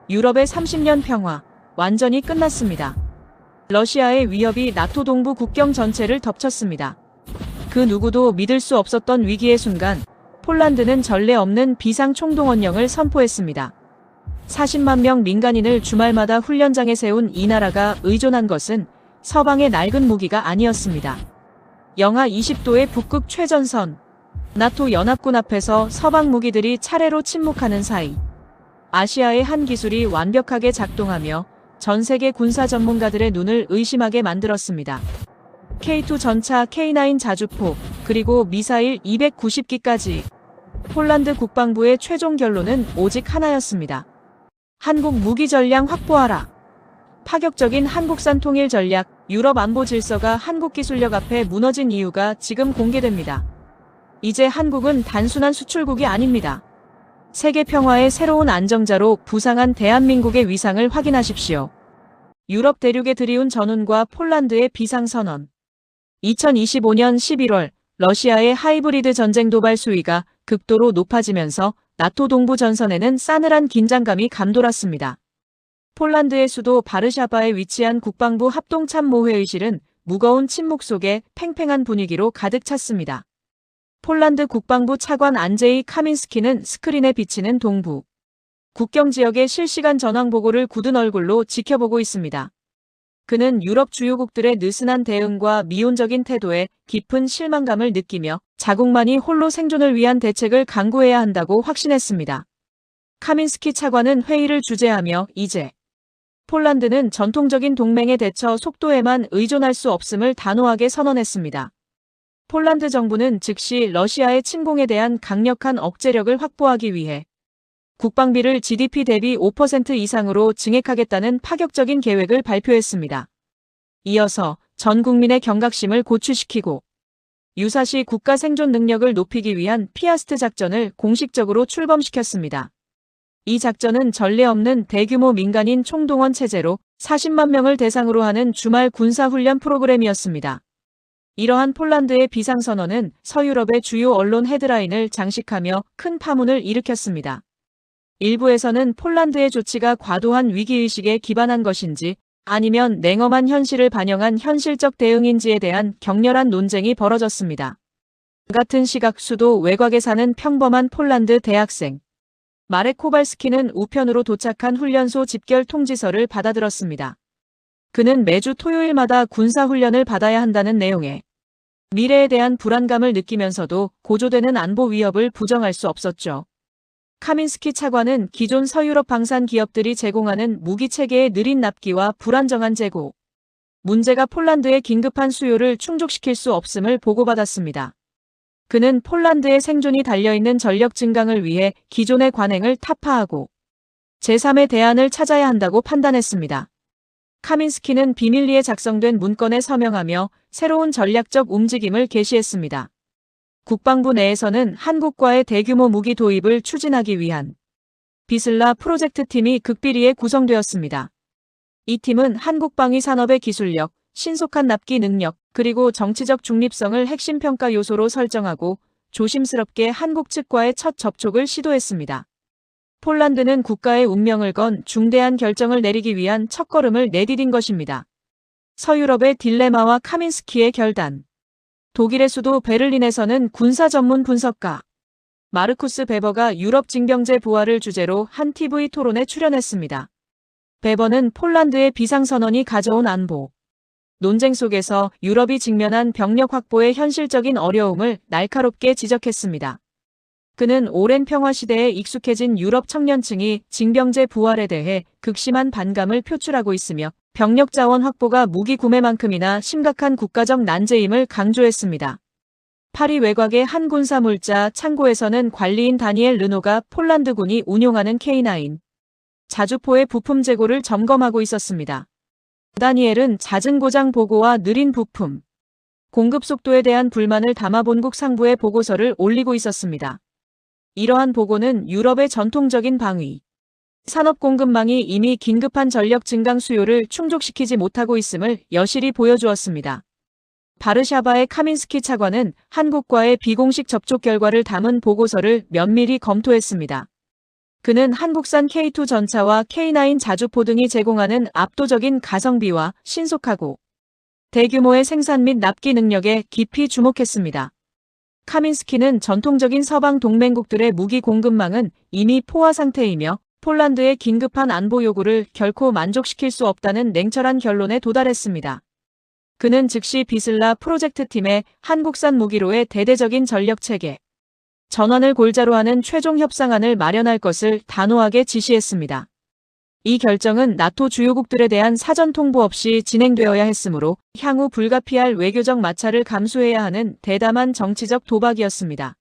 유럽의 30년 평화, 완전히 끝났습니다. 러시아의 위협이 나토 동부 국경 전체를 덮쳤습니다. 그 누구도 믿을 수 없었던 위기의 순간, 폴란드는 전례 없는 비상 총동원령을 선포했습니다. 40만 명 민간인을 주말마다 훈련장에 세운 이 나라가 의존한 것은 서방의 낡은 무기가 아니었습니다. 영하 20도의 북극 최전선, 나토 연합군 앞에서 서방 무기들이 차례로 침묵하는 사이, 아시아의 한 기술이 완벽하게 작동하며 전 세계 군사 전문가들의 눈을 의심하게 만들었습니다. K2 전차, K9 자주포, 그리고 미사일 290기까지. 폴란드 국방부의 최종 결론은 오직 하나였습니다. 한국 무기 전량 확보하라. 파격적인 한국산 통일 전략, 유럽 안보 질서가 한국 기술력 앞에 무너진 이유가 지금 공개됩니다. 이제 한국은 단순한 수출국이 아닙니다. 세계 평화의 새로운 안정자로 부상한 대한민국의 위상을 확인하십시오. 유럽 대륙에 들이운 전운과 폴란드의 비상선언. 2025년 11월 러시아의 하이브리드 전쟁 도발 수위가 극도로 높아지면서 나토 동부 전선에는 싸늘한 긴장감이 감돌았습니다. 폴란드의 수도 바르샤바에 위치한 국방부 합동참모회의실은 무거운 침묵 속에 팽팽한 분위기로 가득 찼습니다. 폴란드 국방부 차관 안제이 카민스키는 스크린에 비치는 동부 국경 지역의 실시간 전황 보고를 굳은 얼굴로 지켜보고 있습니다. 그는 유럽 주요국들의 느슨한 대응과 미온적인 태도에 깊은 실망감을 느끼며 자국만이 홀로 생존을 위한 대책을 강구해야 한다고 확신했습니다. 카민스키 차관은 회의를 주재하며 이제 폴란드는 전통적인 동맹의 대처 속도에만 의존할 수 없음을 단호하게 선언했습니다. 폴란드 정부는 즉시 러시아의 침공에 대한 강력한 억제력을 확보하기 위해 국방비를 GDP 대비 5% 이상으로 증액하겠다는 파격적인 계획을 발표했습니다. 이어서 전 국민의 경각심을 고취시키고 유사시 국가 생존 능력을 높이기 위한 피아스트 작전을 공식적으로 출범시켰습니다. 이 작전은 전례 없는 대규모 민간인 총동원 체제로 40만 명을 대상으로 하는 주말 군사훈련 프로그램이었습니다. 이러한 폴란드의 비상선언은 서유럽의 주요 언론 헤드라인을 장식하며 큰 파문을 일으켰습니다. 일부에서는 폴란드의 조치가 과도한 위기의식에 기반한 것인지 아니면 냉엄한 현실을 반영한 현실적 대응인지에 대한 격렬한 논쟁이 벌어졌습니다. 같은 시각 수도 외곽에 사는 평범한 폴란드 대학생 마렉 코발스키는 우편으로 도착한 훈련소 집결 통지서를 받아들었습니다. 그는 매주 토요일마다 군사훈련을 받아야 한다는 내용에 미래에 대한 불안감을 느끼면서도 고조되는 안보 위협을 부정할 수 없었죠. 카민스키 차관은 기존 서유럽 방산 기업들이 제공하는 무기 체계의 느린 납기와 불안정한 재고, 문제가 폴란드의 긴급한 수요를 충족시킬 수 없음을 보고받았습니다. 그는 폴란드의 생존이 달려있는 전력 증강을 위해 기존의 관행을 타파하고 제3의 대안을 찾아야 한다고 판단했습니다. 카민스키는 비밀리에 작성된 문건에 서명하며 새로운 전략적 움직임을 게시했습니다. 국방부 내에서는 한국과의 대규모 무기 도입을 추진하기 위한 비슬라 프로젝트 팀이 극비리에 구성되었습니다. 이 팀은 한국 방위 산업의 기술력, 신속한 납기 능력, 그리고 정치적 중립성을 핵심 평가 요소로 설정하고 조심스럽게 한국 측과의 첫 접촉을 시도했습니다. 폴란드는 국가의 운명을 건 중대한 결정을 내리기 위한 첫걸음을 내디딘 것입니다. 서유럽의 딜레마와 카민스키의 결단. 독일의 수도 베를린에서는 군사 전문 분석가 마르쿠스 베버가 유럽 징병제 부활을 주제로 한 TV 토론에 출연했습니다. 베버는 폴란드의 비상선언이 가져온 안보 논쟁 속에서 유럽이 직면한 병력 확보의 현실적인 어려움을 날카롭게 지적했습니다. 그는 오랜 평화 시대에 익숙해진 유럽 청년층이 징병제 부활에 대해 극심한 반감을 표출하고 있으며 병력 자원 확보가 무기 구매만큼이나 심각한 국가적 난제임을 강조했습니다. 파리 외곽의 한 군사물자 창고에서는 관리인 다니엘 르노가 폴란드군이 운용하는 K9 자주포의 부품 재고를 점검하고 있었습니다. 다니엘은 잦은 고장 보고와 느린 부품 공급 속도에 대한 불만을 담아 본국 상부에 보고서를 올리고 있었습니다. 이러한 보고는 유럽의 전통적인 방위 산업 공급망이 이미 긴급한 전력 증강 수요를 충족시키지 못하고 있음을 여실히 보여주었습니다. 바르샤바의 카민스키 차관은 한국과의 비공식 접촉 결과를 담은 보고서를 면밀히 검토했습니다. 그는 한국산 K2 전차와 K9 자주포 등이 제공하는 압도적인 가성비와 신속하고 대규모의 생산 및 납기 능력에 깊이 주목했습니다. 카민스키는 전통적인 서방 동맹국들의 무기 공급망은 이미 포화 상태이며 폴란드의 긴급한 안보 요구를 결코 만족시킬 수 없다는 냉철한 결론에 도달했습니다. 그는 즉시 비슬라 프로젝트 팀에 한국산 무기로의 대대적인 전력 체계 전환을 골자로 하는 최종 협상안을 마련할 것을 단호하게 지시했습니다. 이 결정은 나토 주요국들에 대한 사전 통보 없이 진행되어야 했으므로 향후 불가피할 외교적 마찰을 감수해야 하는 대담한 정치적 도박이었습니다.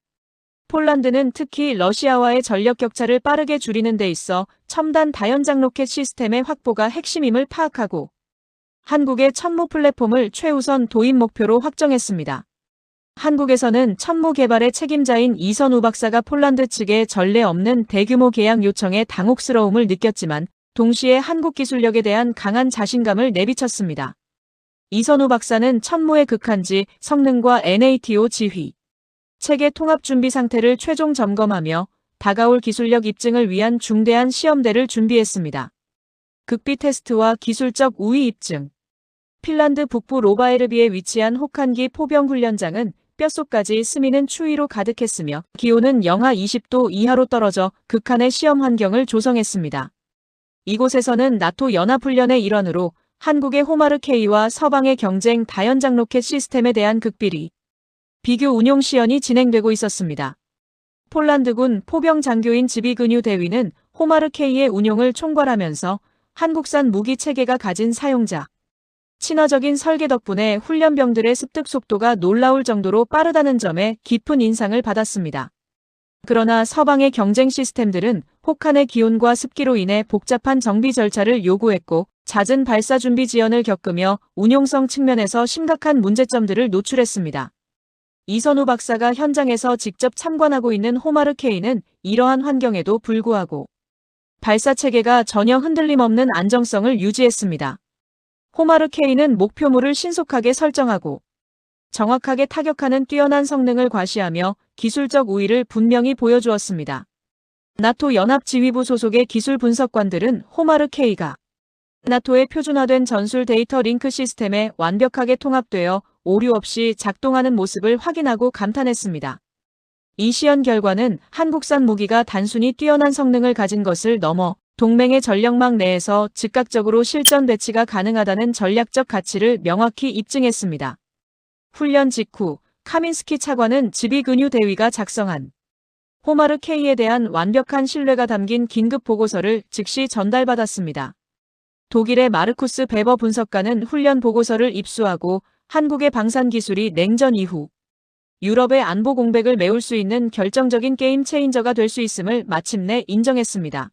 폴란드는 특히 러시아와의 전력 격차를 빠르게 줄이는 데 있어 첨단 다연장 로켓 시스템의 확보가 핵심임을 파악하고 한국의 천무 플랫폼을 최우선 도입 목표로 확정했습니다. 한국에서는 천무 개발의 책임자인 이선우 박사가 폴란드 측의 전례 없는 대규모 계약 요청에 당혹스러움을 느꼈지만 동시에 한국 기술력에 대한 강한 자신감을 내비쳤습니다. 이선우 박사는 천무의 극한지 성능과 NATO 지휘, 체계 통합 준비 상태를 최종 점검하며 다가올 기술력 입증을 위한 중대한 시험대를 준비했습니다. 극비 테스트와 기술적 우위 입증. 핀란드 북부 로바에르비에 위치한 혹한기 포병 훈련장은 뼛속까지 스미는 추위로 가득했으며 기온은 영하 20도 이하로 떨어져 극한의 시험 환경을 조성했습니다. 이곳에서는 나토 연합훈련의 일환으로 한국의 호마르 K와 서방의 경쟁 다연장 로켓 시스템에 대한 극비리, 비교 운용 시연이 진행되고 있었습니다. 폴란드군 포병 장교인 즈비그뉴 대위는 호마르 K의 운용을 총괄하면서 한국산 무기 체계가 가진 사용자, 친화적인 설계 덕분에 훈련병들의 습득 속도가 놀라울 정도로 빠르다는 점에 깊은 인상을 받았습니다. 그러나 서방의 경쟁 시스템들은 혹한의 기온과 습기로 인해 복잡한 정비 절차를 요구했고 잦은 발사 준비 지연을 겪으며 운용성 측면에서 심각한 문제점들을 노출했습니다. 이선우 박사가 현장에서 직접 참관하고 있는 호마르 K는 이러한 환경에도 불구하고 발사 체계가 전혀 흔들림 없는 안정성을 유지했습니다. 호마르 K는 목표물을 신속하게 설정하고 정확하게 타격하는 뛰어난 성능을 과시하며 기술적 우위를 분명히 보여주었습니다. 나토 연합지휘부 소속의 기술 분석관들은 호마르 K가 나토의 표준화된 전술 데이터 링크 시스템에 완벽하게 통합되어 오류 없이 작동하는 모습을 확인하고 감탄했습니다. 이 시연 결과는 한국산 무기가 단순히 뛰어난 성능을 가진 것을 넘어 동맹의 전력망 내에서 즉각적으로 실전 배치가 가능하다는 전략적 가치를 명확히 입증했습니다. 훈련 직후 카민스키 차관은 즈비그뉴 대위가 작성한 호마르 K에 대한 완벽한 신뢰가 담긴 긴급 보고서를 즉시 전달받았습니다. 독일의 마르쿠스 베버 분석가는 훈련 보고서를 입수하고 한국의 방산 기술이 냉전 이후 유럽의 안보 공백을 메울 수 있는 결정적인 게임 체인저가 될 수 있음을 마침내 인정했습니다.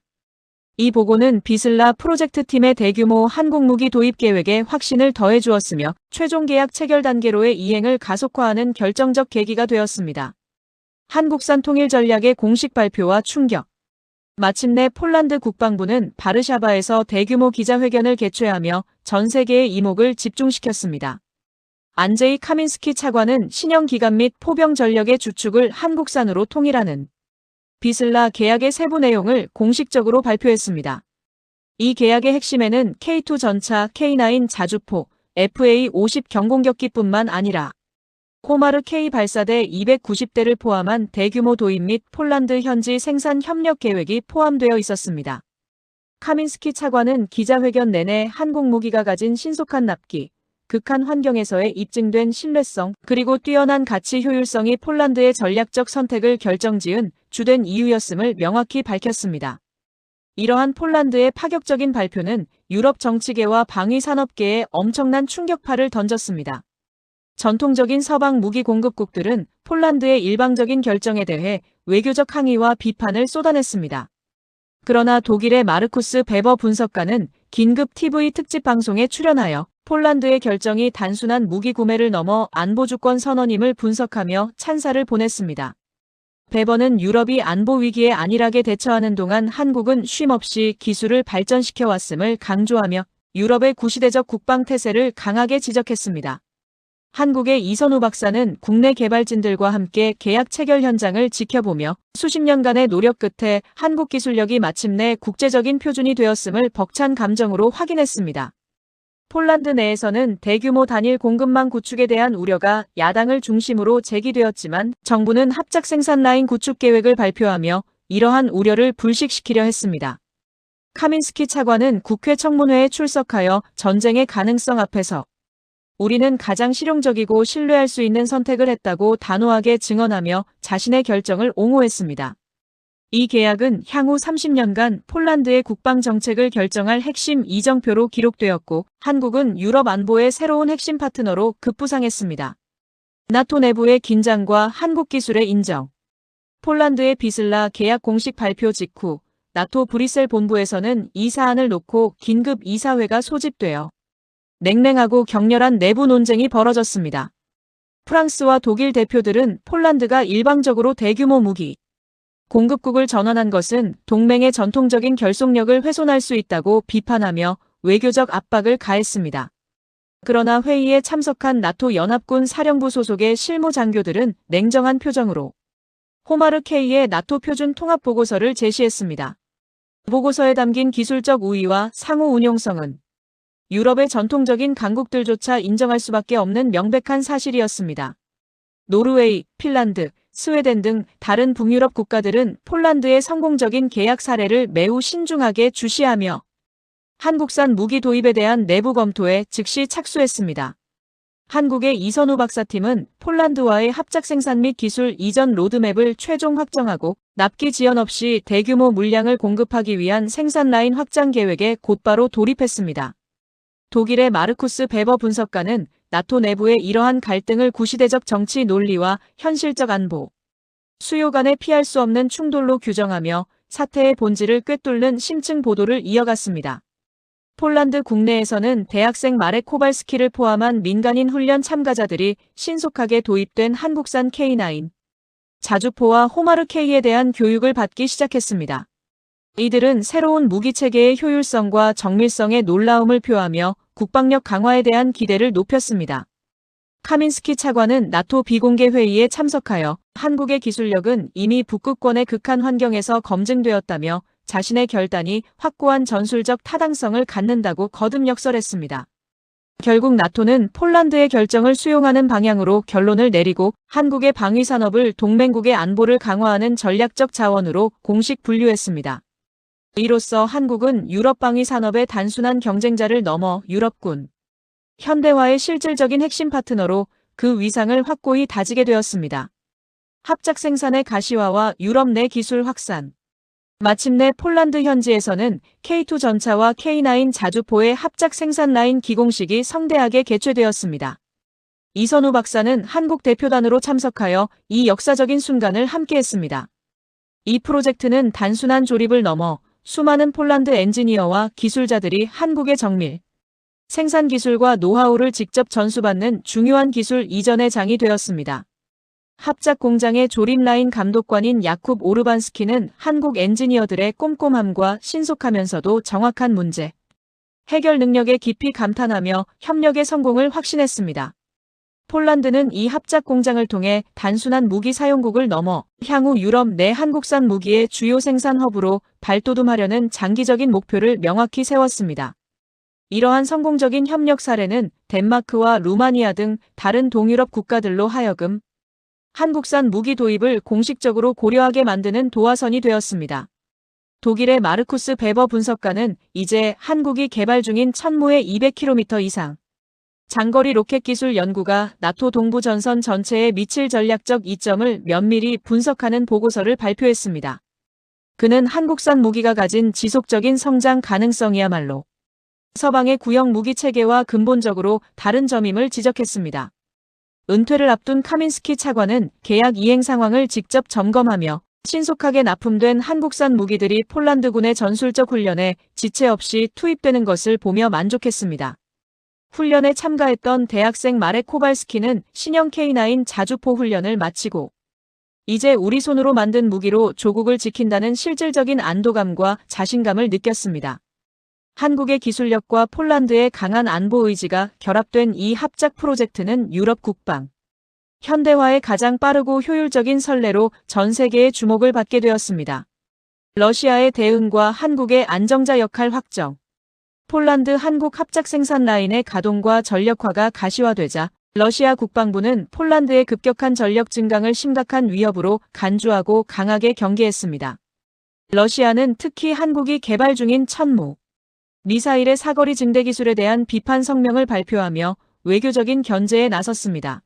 이 보고는 비슬라 프로젝트 팀의 대규모 한국 무기 도입 계획에 확신을 더해 주었으며 최종 계약 체결 단계로의 이행을 가속화하는 결정적 계기가 되었습니다. 한국산 통일 전략의 공식 발표와 충격. 마침내 폴란드 국방부는 바르샤바에서 대규모 기자회견을 개최하며 전 세계의 이목을 집중시켰습니다. 안제이 카민스키 차관은 신형 기갑 및 포병 전력의 주축을 한국산으로 통일하는 비슬라 계약의 세부 내용을 공식적으로 발표했습니다. 이 계약의 핵심에는 K2 전차, K9 자주포, FA-50 경공격기뿐만 아니라 호마르 K 발사대 290대를 포함한 대규모 도입 및 폴란드 현지 생산 협력 계획이 포함되어 있었습니다. 카민스키 차관은 기자회견 내내 한국 무기가 가진 신속한 납기, 극한 환경에서의 입증된 신뢰성, 그리고 뛰어난 가치 효율성이 폴란드의 전략적 선택을 결정지은 주된 이유였음을 명확히 밝혔습니다. 이러한 폴란드의 파격적인 발표는 유럽 정치계와 방위 산업계에 엄청난 충격파를 던졌습니다. 전통적인 서방 무기 공급국들은 폴란드의 일방적인 결정에 대해 외교적 항의와 비판을 쏟아냈습니다. 그러나 독일의 마르쿠스 베버 분석가는 긴급 TV 특집 방송에 출연하여 폴란드의 결정이 단순한 무기 구매를 넘어 안보주권 선언임을 분석하며 찬사를 보냈습니다. 베버는 유럽이 안보 위기에 안일하게 대처하는 동안 한국은 쉼없이 기술을 발전시켜 왔음을 강조하며 유럽의 구시대적 국방 태세를 강하게 지적했습니다. 한국의 이선우 박사는 국내 개발진들과 함께 계약 체결 현장을 지켜보며 수십 년간의 노력 끝에 한국 기술력이 마침내 국제적인 표준이 되었음을 벅찬 감정으로 확인했습니다. 폴란드 내에서는 대규모 단일 공급망 구축에 대한 우려가 야당을 중심으로 제기되었지만 정부는 합작 생산 라인 구축 계획을 발표하며 이러한 우려를 불식시키려 했습니다. 카민스키 차관은 국회 청문회에 출석하여 전쟁의 가능성 앞에서 우리는 가장 실용적이고 신뢰할 수 있는 선택을 했다고 단호하게 증언하며 자신의 결정을 옹호했습니다. 이 계약은 향후 30년간 폴란드의 국방 정책을 결정할 핵심 이정표로 기록되었고 한국은 유럽 안보의 새로운 핵심 파트너로 급부상했습니다. 나토 내부의 긴장과 한국 기술의 인정. 폴란드의 비슬라 계약 공식 발표 직후 나토 브뤼셀 본부에서는 이 사안을 놓고 긴급 이사회가 소집되어 냉랭하고 격렬한 내부 논쟁이 벌어졌습니다. 프랑스와 독일 대표들은 폴란드가 일방적으로 대규모 무기 공급국을 전환한 것은 동맹의 전통적인 결속력을 훼손할 수 있다고 비판하며 외교적 압박을 가했습니다. 그러나 회의에 참석한 나토 연합군 사령부 소속의 실무 장교들은 냉정한 표정으로 호마르 K의 나토 표준 통합 보고서를 제시했습니다. 보고서에 담긴 기술적 우위와 상호 운용성은 유럽의 전통적인 강국들조차 인정할 수밖에 없는 명백한 사실이었습니다. 노르웨이, 핀란드, 스웨덴 등 다른 북유럽 국가들은 폴란드의 성공적인 계약 사례를 매우 신중하게 주시하며 한국산 무기 도입에 대한 내부 검토에 즉시 착수했습니다. 한국의 이선우 박사팀은 폴란드와의 합작 생산 및 기술 이전 로드맵을 최종 확정하고 납기 지연 없이 대규모 물량을 공급하기 위한 생산 라인 확장 계획에 곧바로 돌입했습니다. 독일의 마르쿠스 베버 분석가는 나토 내부의 이러한 갈등을 구시대적 정치 논리와 현실적 안보, 수요 간의 피할 수 없는 충돌로 규정하며 사태의 본질을 꿰뚫는 심층 보도를 이어갔습니다. 폴란드 국내에서는 대학생 마렉 코발스키를 포함한 민간인 훈련 참가자들이 신속하게 도입된 한국산 K9, 자주포와 호마르 K에 대한 교육을 받기 시작했습니다. 이들은 새로운 무기체계의 효율성과 정밀성의 놀라움을 표하며 국방력 강화에 대한 기대를 높였습니다. 카민스키 차관은 나토 비공개 회의에 참석하여 한국의 기술력은 이미 북극권의 극한 환경에서 검증되었다며 자신의 결단이 확고한 전술적 타당성을 갖는다고 거듭 역설했습니다. 결국 나토는 폴란드의 결정을 수용하는 방향으로 결론을 내리고 한국의 방위산업을 동맹국의 안보를 강화하는 전략적 자원으로 공식 분류했습니다. 이로써 한국은 유럽 방위 산업의 단순한 경쟁자를 넘어 유럽군 현대화의 실질적인 핵심 파트너로 그 위상을 확고히 다지게 되었습니다. 합작 생산의 가시화와 유럽 내 기술 확산. 마침내 폴란드 현지에서는 K2 전차와 K9 자주포의 합작 생산 라인 기공식이 성대하게 개최되었습니다. 이선우 박사는 한국 대표단으로 참석하여 이 역사적인 순간을 함께했습니다. 이 프로젝트는 단순한 조립을 넘어 수많은 폴란드 엔지니어와 기술자들이 한국의 정밀, 생산 기술과 노하우를 직접 전수받는 중요한 기술 이전의 장이 되었습니다. 합작 공장의 조립 라인 감독관인 야쿱 오르반스키는 한국 엔지니어들의 꼼꼼함과 신속하면서도 정확한 문제 해결 능력에 깊이 감탄하며 협력의 성공을 확신했습니다. 폴란드는 이 합작 공장을 통해 단순한 무기 사용국을 넘어 향후 유럽 내 한국산 무기의 주요 생산 허브로 발돋움하려는 장기적인 목표를 명확히 세웠습니다. 이러한 성공적인 협력 사례는 덴마크와 루마니아 등 다른 동유럽 국가들로 하여금 한국산 무기 도입을 공식적으로 고려하게 만드는 도화선이 되었습니다. 독일의 마르쿠스 베버 분석가는 이제 한국이 개발 중인 천무의 200km 이상 장거리 로켓 기술 연구가 나토 동부 전선 전체에 미칠 전략적 이점을 면밀히 분석하는 보고서를 발표했습니다. 그는 한국산 무기가 가진 지속적인 성장 가능성이야말로 서방의 구형 무기 체계와 근본적으로 다른 점임을 지적했습니다. 은퇴를 앞둔 카민스키 차관은 계약 이행 상황을 직접 점검하며 신속하게 납품된 한국산 무기들이 폴란드군의 전술적 훈련에 지체 없이 투입되는 것을 보며 만족했습니다. 훈련에 참가했던 대학생 마렉 코발스키는 신형 K9 자주포 훈련을 마치고 이제 우리 손으로 만든 무기로 조국을 지킨다는 실질적인 안도감과 자신감을 느꼈습니다. 한국의 기술력과 폴란드의 강한 안보 의지가 결합된 이 합작 프로젝트는 유럽 국방 현대화의 가장 빠르고 효율적인 선례로 전 세계의 주목을 받게 되었습니다. 러시아의 대응과 한국의 안정자 역할 확정. 폴란드 한국 합작 생산 라인의 가동과 전력화가 가시화되자 러시아 국방부는 폴란드의 급격한 전력 증강을 심각한 위협으로 간주하고 강하게 경계했습니다. 러시아는 특히 한국이 개발 중인 천무 미사일의 사거리 증대 기술에 대한 비판 성명을 발표하며 외교적인 견제에 나섰습니다.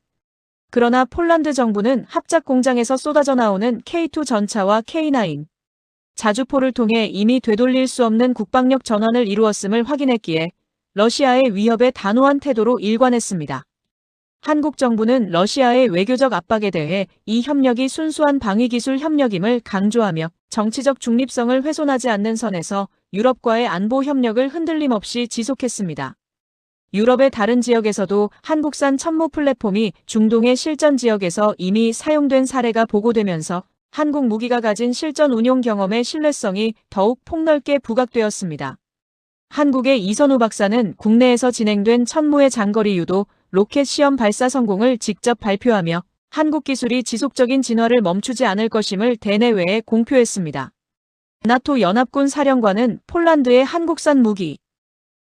그러나 폴란드 정부는 합작 공장에서 쏟아져 나오는 K2 전차와 K9 자주포를 통해 이미 되돌릴 수 없는 국방력 전환을 이루었음을 확인했기에 러시아의 위협에 단호한 태도로 일관했습니다. 한국 정부는 러시아의 외교적 압박에 대해 이 협력이 순수한 방위기술 협력임을 강조하며 정치적 중립성을 훼손하지 않는 선에서 유럽과의 안보 협력을 흔들림 없이 지속했습니다. 유럽의 다른 지역에서도 한국산 천무 플랫폼이 중동의 실전 지역에서 이미 사용된 사례가 보고되면서 한국 무기가 가진 실전 운용 경험의 신뢰성이 더욱 폭넓게 부각되었습니다. 한국의 이선우 박사는 국내에서 진행된 천무의 장거리 유도 로켓 시험 발사 성공을 직접 발표하며 한국 기술이 지속적인 진화를 멈추지 않을 것임을 대내외에 공표했습니다. 나토 연합군 사령관은 폴란드의 한국산 무기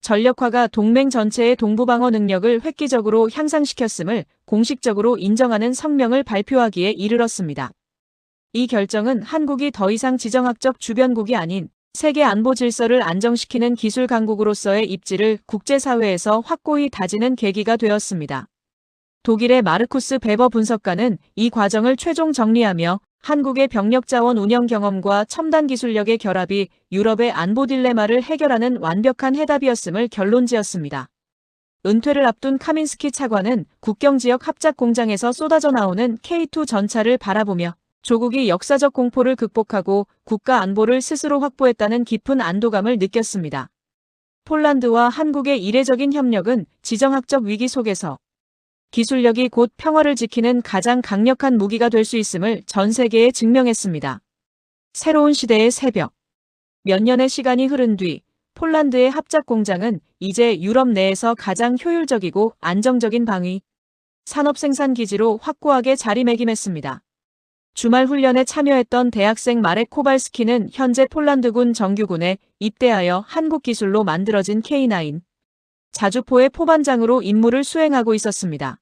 전력화가 동맹 전체의 동부방어 능력을 획기적으로 향상시켰음을 공식적으로 인정하는 성명을 발표하기에 이르렀습니다. 이 결정은 한국이 더 이상 지정학적 주변국이 아닌 세계 안보 질서를 안정시키는 기술 강국으로서의 입지를 국제사회에서 확고히 다지는 계기가 되었습니다. 독일의 마르쿠스 베버 분석가는 이 과정을 최종 정리하며 한국의 병력 자원 운영 경험과 첨단 기술력의 결합이 유럽의 안보 딜레마를 해결하는 완벽한 해답이었음을 결론지었습니다. 은퇴를 앞둔 카민스키 차관은 국경지역 합작 공장에서 쏟아져 나오는 K2 전차를 바라보며 조국이 역사적 공포를 극복하고 국가 안보를 스스로 확보했다는 깊은 안도감을 느꼈습니다. 폴란드와 한국의 이례적인 협력은 지정학적 위기 속에서 기술력이 곧 평화를 지키는 가장 강력한 무기가 될 수 있음을 전 세계에 증명했습니다. 새로운 시대의 새벽. 몇 년의 시간이 흐른 뒤 폴란드의 합작 공장은 이제 유럽 내에서 가장 효율적이고 안정적인 방위 산업 생산 기지로 확고하게 자리매김했습니다. 주말 훈련에 참여했던 대학생 마렉 코발스키는 현재 폴란드군 정규군에 입대하여 한국 기술로 만들어진 K9 자주포의 포반장으로 임무를 수행하고 있었습니다.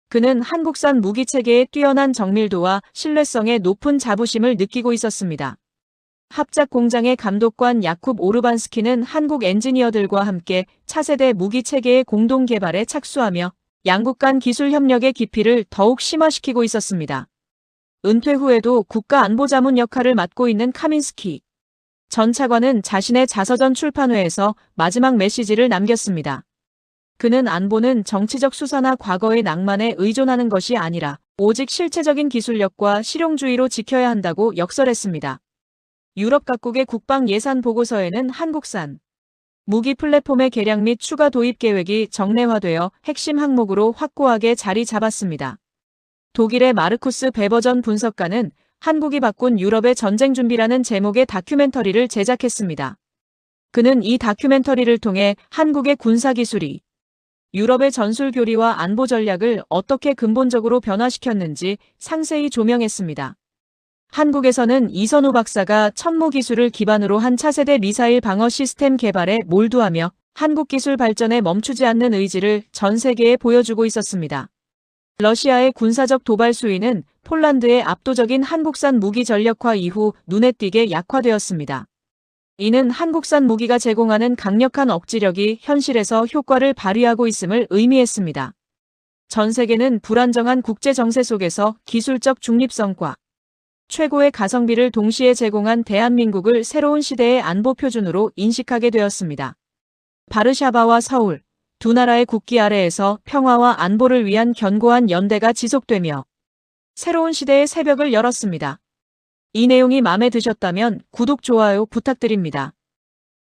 그는 한국산 무기체계의 뛰어난 정밀도와 신뢰성에 높은 자부심을 느끼고 있었습니다. 합작 공장의 감독관 야쿱 오르반스키는 한국 엔지니어들과 함께 차세대 무기체계의 공동 개발에 착수하며 양국 간 기술 협력의 깊이를 더욱 심화시키고 있었습니다. 은퇴 후에도 국가안보자문 역할을 맡고 있는 카민스키 전 차관은 자신의 자서전 출판회에서 마지막 메시지를 남겼습니다. 그는 안보는 정치적 수사나 과거의 낭만에 의존하는 것이 아니라 오직 실체적인 기술력과 실용주의로 지켜야 한다고 역설했습니다. 유럽 각국의 국방 예산 보고서에는 한국산 무기 플랫폼의 개량 및 추가 도입 계획이 정례화되어 핵심 항목으로 확고하게 자리 잡았습니다. 독일의 마르쿠스 베버 전 분석가는 한국이 바꾼 유럽의 전쟁 준비라는 제목의 다큐멘터리를 제작했습니다. 그는 이 다큐멘터리를 통해 한국의 군사기술이 유럽의 전술 교리와 안보 전략을 어떻게 근본적으로 변화시켰는지 상세히 조명했습니다. 한국에서는 이선우 박사가 천무 기술을 기반으로 한 차세대 미사일 방어 시스템 개발에 몰두하며 한국 기술 발전에 멈추지 않는 의지를 전 세계에 보여주고 있었습니다. 러시아의 군사적 도발 수위는 폴란드의 압도적인 한국산 무기 전력화 이후 눈에 띄게 약화되었습니다. 이는 한국산 무기가 제공하는 강력한 억지력이 현실에서 효과를 발휘하고 있음을 의미했습니다. 전 세계는 불안정한 국제 정세 속에서 기술적 중립성과 최고의 가성비를 동시에 제공한 대한민국을 새로운 시대의 안보 표준으로 인식하게 되었습니다. 바르샤바와 서울 두 나라의 국기 아래에서 평화와 안보를 위한 견고한 연대가 지속되며 새로운 시대의 새벽을 열었습니다. 이 내용이 마음에 드셨다면 구독, 좋아요 부탁드립니다.